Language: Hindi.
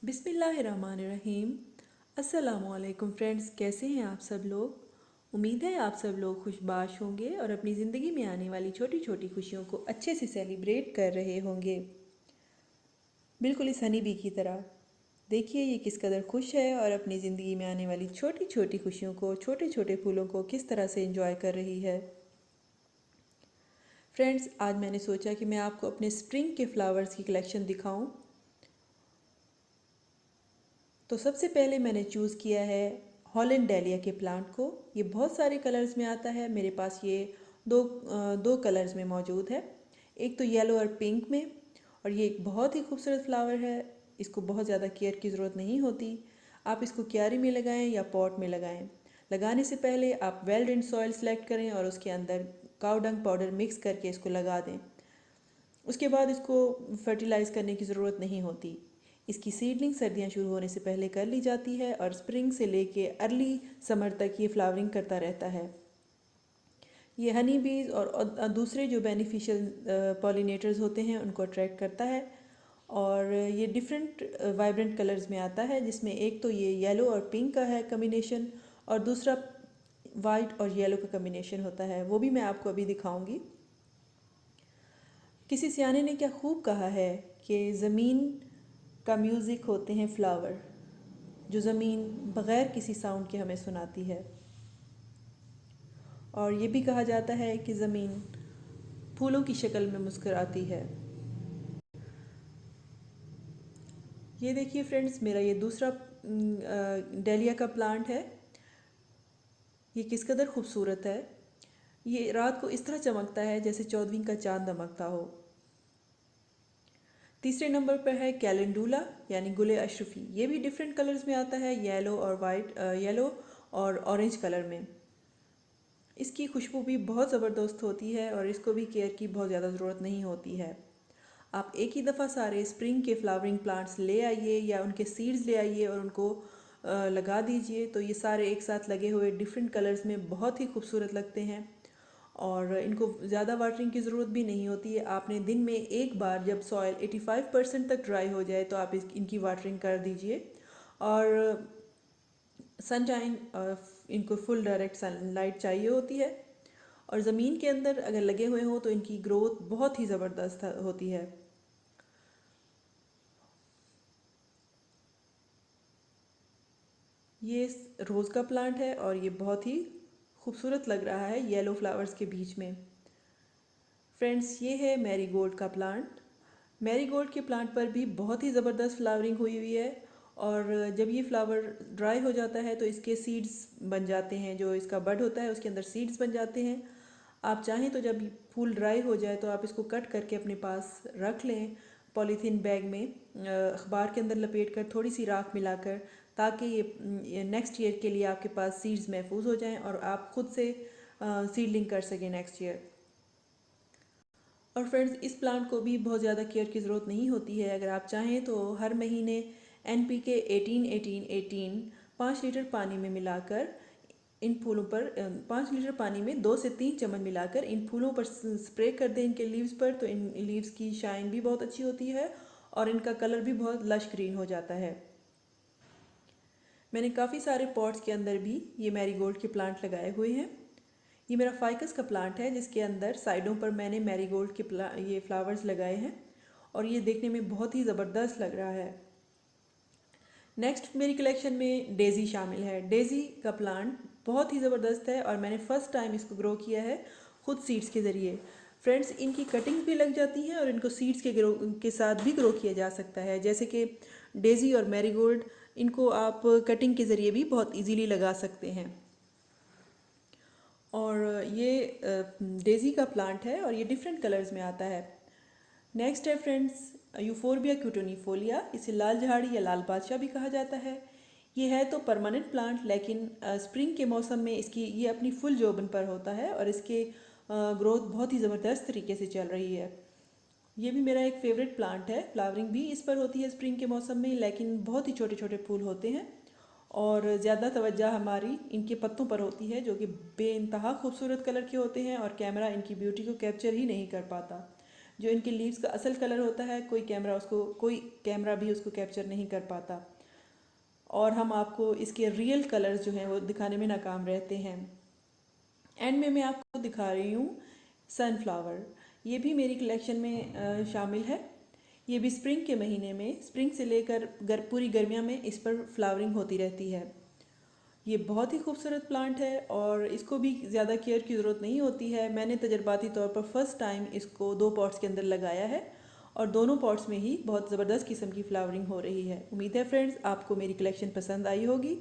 बिस्मिल्लाहिर्रहमानिर्रहीम। अस्सलामुअलैकुम फ्रेंड्स, कैसे हैं आप सब लोग। उम्मीद है आप सब लोग खुशबाश होंगे और अपनी ज़िंदगी में आने वाली छोटी छोटी खुशियों को अच्छे से सेलिब्रेट कर रहे होंगे, बिल्कुल इस हनी बी की तरह। देखिए ये किस कदर खुश है और अपनी ज़िंदगी में आने वाली छोटी छोटी खुशियों को, छोटे छोटे फूलों को किस तरह से एंजॉय कर रही है। फ्रेंड्स, आज मैंने सोचा कि मैं आपको अपने स्प्रिंग के फ्लावर्स की कलेक्शन दिखाऊं। तो सबसे पहले मैंने चूज़ किया है हॉलैंड डैलिया के प्लांट को। ये बहुत सारे कलर्स में आता है, मेरे पास ये दो कलर्स में मौजूद है, एक तो येलो और पिंक में। और ये एक बहुत ही खूबसूरत फ्लावर है, इसको बहुत ज़्यादा केयर की ज़रूरत नहीं होती। आप इसको क्यारी में लगाएं या पॉट में लगाएं। लगाने से पहले आप वेल ड्रेन्ड सॉइल सेलेक्ट करें और उसके अंदर काऊ डंग पाउडर मिक्स करके इसको लगा दें। उसके बाद इसको फर्टिलाइज़ करने की ज़रूरत नहीं होती। इसकी सीडलिंग सर्दियाँ शुरू होने से पहले कर ली जाती है और स्प्रिंग से लेके अर्ली समर तक ये फ्लावरिंग करता रहता है। ये हनी बीज और दूसरे जो बेनिफिशियल पॉलिनेटर्स होते हैं उनको अट्रैक्ट करता है। और ये डिफरेंट वाइब्रेंट कलर्स में आता है, जिसमें एक तो ये येलो और पिंक का है कम्बिनेशन, और दूसरा वाइट और येलो का कम्बिनेशन होता है, वो भी मैं आपको अभी दिखाऊंगी। किसी सियाने ने क्या खूब कहा है कि ज़मीन का म्यूज़िक होते हैं फ्लावर, जो ज़मीन बग़ैर किसी साउंड के हमें सुनाती है। और ये भी कहा जाता है कि ज़मीन फूलों की शक्ल में मुस्कुराती है। ये देखिए फ्रेंड्स, मेरा ये दूसरा डेलिया का प्लांट है। ये किस कदर खूबसूरत है। ये रात को इस तरह चमकता है जैसे 14वीं का चांद दमकता हो। तीसरे नंबर पर है कैलेंडुला यानी गुले अशरफी। ये भी डिफरेंट कलर्स में आता है, येलो और वाइट, येलो और ऑरेंज कलर में। इसकी खुशबू भी बहुत ज़बरदस्त होती है और इसको भी केयर की बहुत ज़्यादा ज़रूरत नहीं होती है। आप एक ही दफ़ा सारे स्प्रिंग के फ्लावरिंग प्लांट्स ले आइए या उनके सीड्स ले आइए और उनको लगा दीजिए, तो ये सारे एक साथ लगे हुए डिफरेंट कलर्स में बहुत ही खूबसूरत लगते हैं। और इनको ज़्यादा वाटरिंग की ज़रूरत भी नहीं होती है। आपने दिन में एक बार, जब सॉइल 85% तक ड्राई हो जाए, तो आप इनकी वाटरिंग कर दीजिए। और सनशाइन, इनको फुल डायरेक्ट सनलाइट चाहिए होती है। और ज़मीन के अंदर अगर लगे हुए हों तो इनकी ग्रोथ बहुत ही ज़बरदस्त होती है। ये रोज़ का प्लांट है और ये बहुत ही खूबसूरत लग रहा है येलो फ्लावर्स के बीच में। फ्रेंड्स, ये है मैरीगोल्ड का प्लांट। मैरीगोल्ड के प्लांट पर भी बहुत ही ज़बरदस्त फ्लावरिंग हुई हुई है। और जब ये फ्लावर ड्राई हो जाता है तो इसके सीड्स बन जाते हैं, जो इसका बड होता है उसके अंदर सीड्स बन जाते हैं। आप चाहें तो जब फूल ड्राई हो जाए तो आप इसको कट करके अपने पास रख लें, पॉलीथीन बैग में अखबार के अंदर लपेट कर, थोड़ी सी राख मिलाकर, ताकि ये नेक्स्ट ईयर के लिए आपके पास सीड्स महफूज हो जाएं और आप खुद से सीडलिंग कर सकें नेक्स्ट ईयर। और फ्रेंड्स, इस प्लांट को भी बहुत ज़्यादा केयर की ज़रूरत नहीं होती है। अगर आप चाहें तो हर महीने NPK 18-18-18 5 लीटर पानी में मिलाकर इन फूलों पर 5 लीटर पानी में 2 से 3 चम्मच मिलाकर इन फूलों पर स्प्रे कर दें, इनके लीव्स पर। तो इन लीव्स की शाइन भी बहुत अच्छी होती है और इनका कलर भी बहुत लश ग्रीन हो जाता है। मैंने काफ़ी सारे पॉट्स के अंदर भी ये मैरीगोल्ड के प्लांट लगाए हुए हैं। ये मेरा फाइकस का प्लांट है, जिसके अंदर साइडों पर मैंने मैरीगोल्ड के ये फ्लावर्स लगाए हैं और ये देखने में बहुत ही ज़बरदस्त लग रहा है। नेक्स्ट मेरी कलेक्शन में डेज़ी शामिल है। डेज़ी का प्लांट बहुत ही ज़बरदस्त है और मैंने फ़र्स्ट टाइम इसको ग्रो किया है खुद सीड्स के ज़रिए। फ्रेंड्स, इनकी कटिंग भी लग जाती है और इनको सीड्स के साथ भी ग्रो किया जा सकता है। जैसे कि डेज़ी और मैरीगोल्ड, इनको आप कटिंग के ज़रिए भी बहुत इजीली लगा सकते हैं। और ये डेज़ी का प्लांट है और ये डिफरेंट कलर्स में आता है। नेक्स्ट है फ्रेंड्स यूफोरबिया क्यूटोनिफोलिया। इसे लाल झाड़ी या लाल बादशाह भी कहा जाता है। ये है तो परमानेंट प्लांट, लेकिन स्प्रिंग के मौसम में इसकी ये अपनी फुल जोबन पर होता है और इसके ग्रोथ बहुत ही ज़बरदस्त तरीके से चल रही है। ये भी मेरा एक फेवरेट प्लांट है। फ्लावरिंग भी इस पर होती है स्प्रिंग के मौसम में, लेकिन बहुत ही छोटे छोटे फूल होते हैं और ज़्यादा तवज्जो हमारी इनके पत्तों पर होती है, जो कि बेइंतहा खूबसूरत कलर के होते हैं और कैमरा इनकी ब्यूटी को कैप्चर ही नहीं कर पाता। जो इनके लीव्स का असल कलर होता है कोई कैमरा भी उसको कैप्चर नहीं कर पाता, और हम आपको इसके रियल कलर्स जो हैं वो दिखाने में नाकाम रहते हैं। एंड में मैं आपको दिखा रही हूँ सनफ्लावर। ये भी मेरी कलेक्शन में शामिल है। ये भी स्प्रिंग के महीने में, स्प्रिंग से लेकर पूरी गर्मियाँ में इस पर फ्लावरिंग होती रहती है। ये बहुत ही खूबसूरत प्लांट है और इसको भी ज़्यादा केयर की ज़रूरत नहीं होती है। मैंने तजर्बाती तौर पर फर्स्ट टाइम इसको 2 पॉट्स के अंदर लगाया है और दोनों पॉट्स में ही बहुत ज़बरदस्त किस्म की फ्लावरिंग हो रही है। उम्मीद है फ्रेंड्स आपको मेरी कलेक्शन पसंद आई होगी।